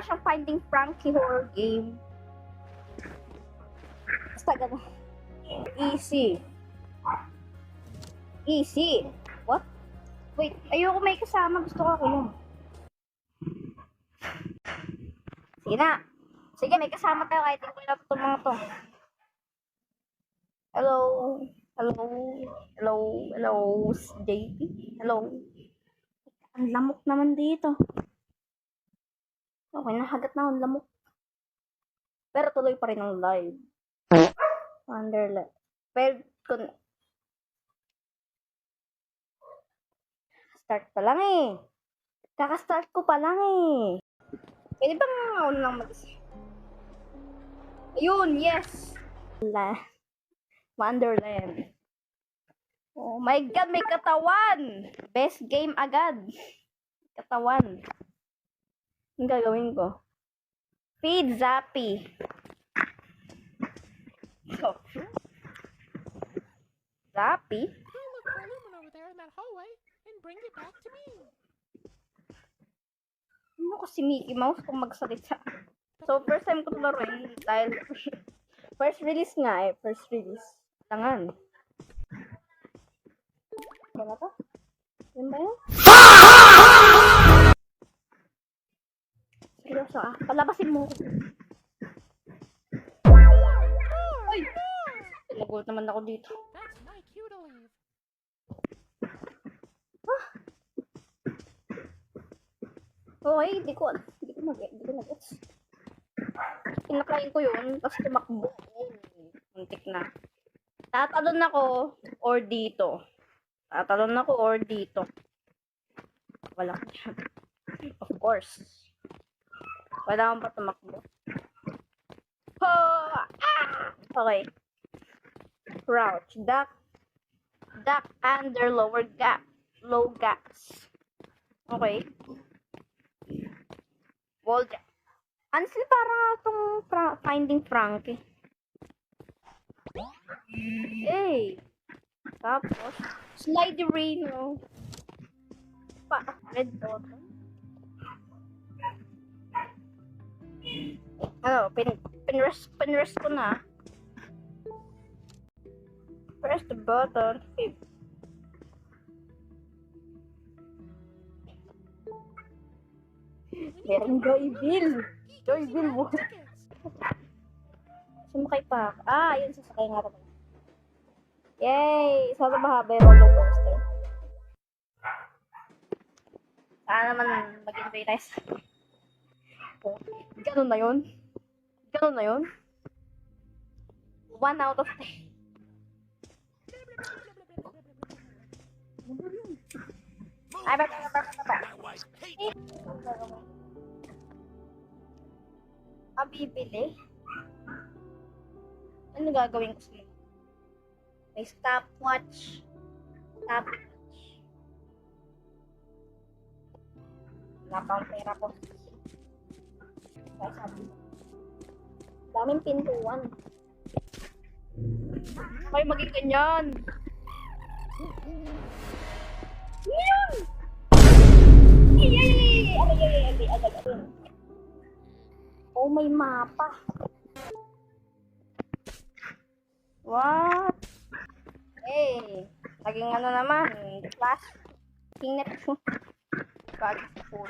siyang Finding Frankie horror game. Basta ganun. Easy. Easy. What? Wait, ayoko may kasama. Gusto ko kulong. Sige na. Sige, may kasama tayo kahit hindi ko na ito mga to. Hello. Hello. Hello. Hello. JP. Hello. Ang lamok naman dito. Okay, nahagat na ang lamok. Pero tuloy pa rin ang live. Wonderland. Pero kung start pa lang eh. Kaka-start ko pa lang eh. Pwede bang ako lang mag-isa? Ayun, yes! Wonderland. Oh my God, may katawan! Best game agad. Katawan. Ang gagawin ko? Feed Zappy. So, Zappy? Look for a lumen over there in that hallway and bring it back to me. Ano kasi Mickey Mouse kung magsalita? So, first time ko ito laruin dahil first release nga eh. First release. Tangan. Ba na to? Yun ba yun? Seryoso ah. Palabasin mo. Ay! Nagulat naman ako dito. That's my cue to leave. Okay, hindi ko mag-gets. Pinakain ko yun, tapos tumakbo. Muntik na. Tatalon ako or dito. Tatalon ako or dito. Wala ko dyan. Of course. Kailangan pa tumakbo. Ah! Okay. Crouch. Duck. Duck under lower gap. Low gaps. Okay. Wall jump. Honestly, parang itong Finding Frankie. Hey! Tapos, slide rain, no? Red button. Ano, pinrest ko na. Press the button. Meron Joyville. Joyville mo. Sumakay pa ako. Yun, sasakay nga naman. Yay! Sana mahaba yung roller coaster. Sana naman mag-enjoy tayo sa... Ganun na yun? Ganun na yun? 1 out of 10. Ay, bibili? Ano gagawin ko sa'yo? May stopwatch. Stopwatch. Wala pa ang pera ko. Kaya sabi. Daming pintuan. Kayo maging ganyan. Yan! Oh, may mapa. What? Hey, naging ano naman, class. King net mo. Bag food.